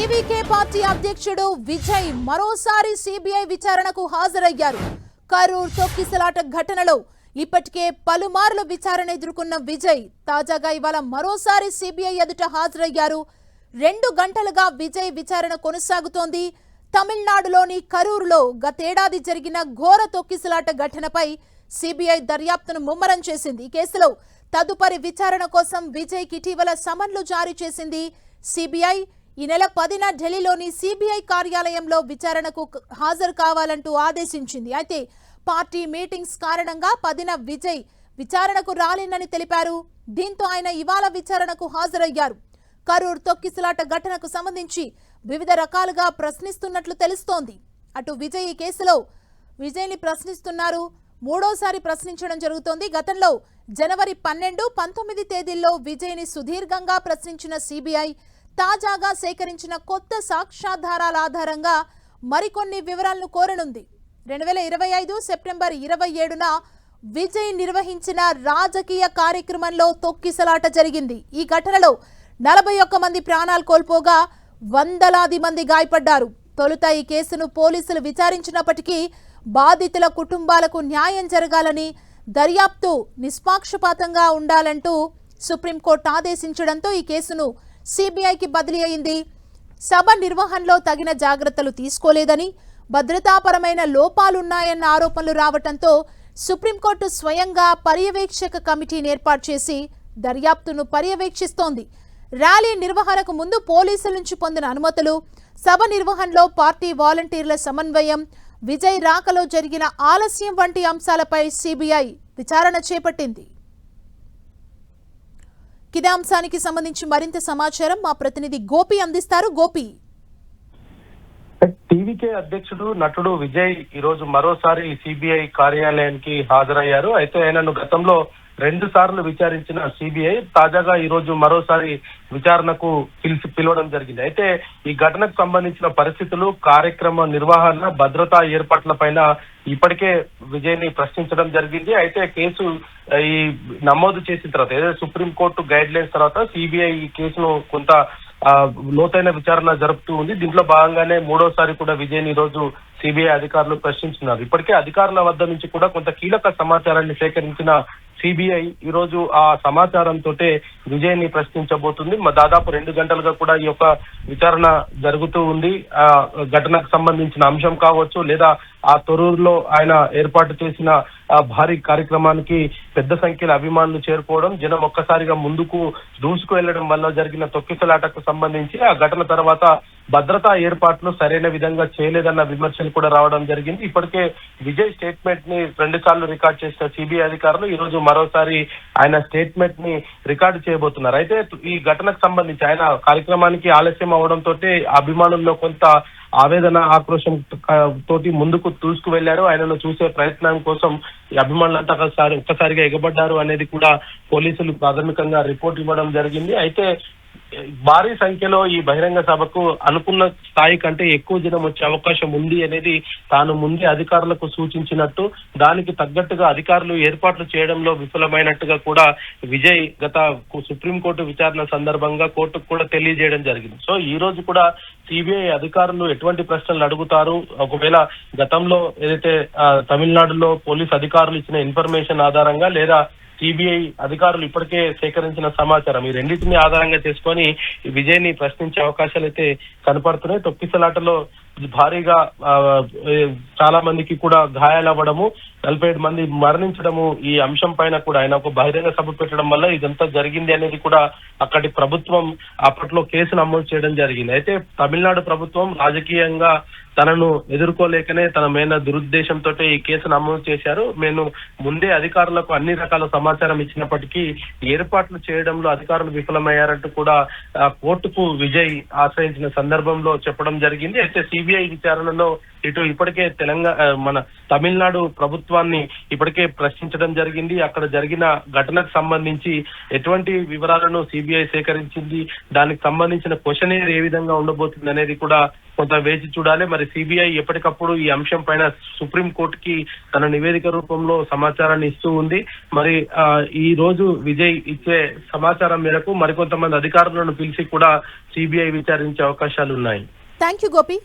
TVK party అధ్యక్షుడు విజయ్ మరోసారి CBI విచారణకు హాజరయ్యారు. కరూర్ తొక్కిసలాట ఘటనలో ఇప్పటికే పలుమార్లు విచారణ ఎదుర్కొన్న విజయ్ తాజాగా ఇవాళ మరోసారి సిబిఐ ఎదుట హాజరయ్యారు. 2 గంటలుగా విజయ్ విచారణ కొనసాగుతోంది. తమిళనాడులోని కరూరులో గతేడాది జరిగిన ఘోర తొక్కిసలాట ఘటనపై సిబిఐ దర్యాప్తును ముమ్మరం చేసింది. ఈ కేసులో తదుపరి విచారణ కోసం విజయ్కి ఇటీవల సమన్లు జారీ చేసింది సిబిఐ. ఈ నెల 10న ఢిల్లీలోని సిబిఐ కార్యాలయంలో విచారణకు హాజరు కావాలంటూ ఆదేశించింది. అయితే పార్టీ మీటింగ్స్ కారణంగా 10న విజయ్ విచారణకు రాలేనని తెలిపారు. దీంతో ఆయన ఇవాళ విచారణకు హాజరయ్యారు. కరూర్ తొక్కిసలాట ఘటనకు సంబంధించి వివిధ రకాలుగా ప్రశ్నిస్తున్నట్లు తెలుస్తోంది. అటు విజయ్ ఈ కేసులో విజయ్ని ప్రశ్నిస్తున్నారు. మూడోసారి ప్రశ్నించడం జరుగుతోంది. గతంలో జనవరి 12, 19 తేదీల్లో విజయ్ని సుదీర్ఘంగా ప్రశ్నించిన సిబిఐ తాజాగా సేకరించిన కొత్త సాక్ష్యాధారాల ఆధారంగా మరికొన్ని వివరాలను కోరనుంది. 2025 సెప్టెంబర్ 27న విజయ్ నిర్వహించిన రాజకీయ కార్యక్రమంలో తొక్కిసలాట జరిగింది. ఈ ఘటనలో 41 మంది ప్రాణాలు కోల్పోగా వందలాది మంది గాయపడ్డారు. తొలుత ఈ కేసును పోలీసులు విచారించినప్పటికీ బాధితుల కుటుంబాలకు న్యాయం జరగాలని, దర్యాప్తు నిష్పాక్షపాతంగా ఉండాలంటూ సుప్రీంకోర్టు ఆదేశించడంతో ఈ కేసును సిబిఐకి బదిలీ అయింది. సభ నిర్వహణలో తగిన జాగ్రత్తలు తీసుకోలేదని, భద్రతాపరమైన లోపాలున్నాయన్న ఆరోపణలు రావడంతో సుప్రీంకోర్టు స్వయంగా పర్యవేక్షక కమిటీని ఏర్పాటు చేసి దర్యాప్తును పర్యవేక్షిస్తోంది. ర్యాలీ నిర్వహణకు ముందు పోలీసుల నుంచి పొందిన అనుమతులు, సభ నిర్వహణలో పార్టీ వాలంటీర్ల సమన్వయం, విజయ్ రాకలో జరిగిన ఆలస్యం వంటి అంశాలపై సిబిఐ విచారణ చేపట్టింది. ఇదే అంశానికి సంబంధించి మరింత సమాచారం మా ప్రతినిధి గోపి అందిస్తారు. గోపి, టీవీకే అధ్యక్షుడు నటుడు విజయ్ ఈ రోజు మరోసారి సిబిఐ కార్యాలయానికి హాజరయ్యారు. అయితే ఆయనను గతంలో 2 సార్లు విచారించిన సిబిఐ తాజాగా ఈ రోజు మరోసారి విచారణకు పిలవడం జరిగింది. అయితే ఈ ఘటనకు సంబంధించిన పరిస్థితులు, కార్యక్రమ నిర్వహణ, భద్రతా ఏర్పాట్లపైన ఇప్పటికే విజయ్ ని ప్రశ్నించడం జరిగింది. అయితే కేసు ఈ నమోదు చేసిన తర్వాత ఏదైతే సుప్రీంకోర్టు గైడ్ లైన్స్ తర్వాత సిబిఐ ఈ కేసును కొంత లోతైన విచారణ జరుపుతూ ఉంది. దీంట్లో భాగంగానే మూడోసారి కూడా విజయ్ ఈ రోజు సిబిఐ అధికారులు ప్రశ్నించున్నారు. ఇప్పటికే అధికారుల వద్ద నుంచి కూడా కొంత కీలక సమాచారాన్ని సేకరించిన సిబిఐ ఈ రోజు ఆ సమాచారంతో విజయ్ ని ప్రశ్నించబోతుంది. దాదాపు 2 గంటలుగా కూడా ఈ యొక్క విచారణ జరుగుతూ ఉంది. ఆ ఘటనకు సంబంధించిన అంశం కావచ్చు, లేదా ఆ తొర్రూరులో ఆయన ఏర్పాటు చేసిన భారీ కార్యక్రమానికి పెద్ద సంఖ్యలో అభిమానులు చేరుకోవడం, జనం ఒక్కసారిగా ముందుకు దూసుకు వెళ్లడం వల్ల జరిగిన తొక్కిసలాటకు సంబంధించి ఆ ఘటన తర్వాత భద్రతా ఏర్పాట్లు సరైన విధంగా చేయలేదన్న విమర్శలు కూడా రావడం జరిగింది. ఇప్పటికే విజయ్ స్టేట్మెంట్ ని 2 సార్లు రికార్డ్ చేసిన సిబిఐ అధికారులు ఈ రోజు మరోసారి ఆయన స్టేట్మెంట్ ని రికార్డు చేయబోతున్నారు. అయితే ఈ ఘటనకు సంబంధించి ఆయన కార్యక్రమానికి ఆలస్యం అవడంతో అభిమానుల్లో కొంత ఆవేదన, ఆక్రోశం తోటి ముందుకు దూసుకు వెళ్లారు. ఆయనను చూసే ప్రయత్నం కోసం ఈ అభిమానులంతా ఒక్కసారిగా ఎగబడ్డారు అనేది కూడా పోలీసులు ప్రాథమికంగా రిపోర్ట్ ఇవ్వడం జరిగింది. అయితే భారీ సంఖ్యలో ఈ బహిరంగ సభకు అనుకున్న స్థాయి కంటే ఎక్కువ జనం వచ్చే అవకాశం ఉంది అనేది తాను ముందే అధికారులకు సూచించినట్టు, దానికి తగ్గట్టుగా అధికారులు ఏర్పాట్లు చేయడంలో విఫలమైనట్టుగా కూడా విజయ్ గత సుప్రీంకోర్టు విచారణ సందర్భంగా కోర్టుకు కూడా తెలియజేయడం జరిగింది. సో ఈ రోజు కూడా సిబిఐ అధికారులు ఎటువంటి ప్రశ్నలు అడుగుతారు, ఒకవేళ గతంలో ఏదైతే తమిళనాడులో పోలీస్ అధికారులు ఇచ్చిన ఇన్ఫర్మేషన్ ఆధారంగా, లేదా సిబిఐ అధికారులు ఇప్పటికే సేకరించిన సమాచారం, ఈ రెండింటిని ఆధారంగా చేసుకొని విజయ్ ని ప్రశ్నించే అవకాశాలు అయితే కనపడుతున్నాయి. తొక్కిసలాటలో భారీగా చాలా మందికి కూడా గాయాలవ్వడము, 47 మంది మరణించడము, ఈ అంశం పైన కూడా ఆయన ఒక బహిరంగ సభ పెట్టడం వల్ల ఇదంతా జరిగింది అనేది కూడా అక్కడి ప్రభుత్వం అప్పట్లో కేసు నమోదు చేయడం జరిగింది. అయితే తమిళనాడు ప్రభుత్వం రాజకీయంగా తనను ఎదుర్కోలేకనే తన మీద దురుద్దేశంతో ఈ కేసు నమోదు చేశారు. నేను ముందే అధికారులకు అన్ని రకాల సమాచారం ఇచ్చినప్పటికీ ఏర్పాట్లు చేయడంలో అధికారులు విఫలమయ్యారంటూ కూడా కోర్టుకు విజయ్ ఆశ్రయించిన సందర్భంలో చెప్పడం జరిగింది. అయితే సిబిఐ విచారణలో ఇటు ఇప్పటికే మన తమిళనాడు ప్రభుత్వాన్ని ఇప్పటికే ప్రశ్నించడం జరిగింది. అక్కడ జరిగిన ఘటనకు సంబంధించి ఎటువంటి వివరాలను సిబిఐ సేకరించింది, దానికి సంబంధించిన క్వశ్చనేర్ ఏ విధంగా ఉండబోతుంది అనేది కూడా కొంత వేచి చూడాలి. మరి సిబిఐ ఎప్పటికప్పుడు ఈ అంశం పైన సుప్రీం కోర్టుకి తన నివేదిక రూపంలో సమాచారాన్ని ఇస్తూ ఉంది. మరి ఈ రోజు విజయ్ ఇచ్చే సమాచారం మేరకు మరికొంతమంది అధికారులను పిలిచి కూడా సిబిఐ విచారించే అవకాశాలు ఉన్నాయి. Thank you Gopi.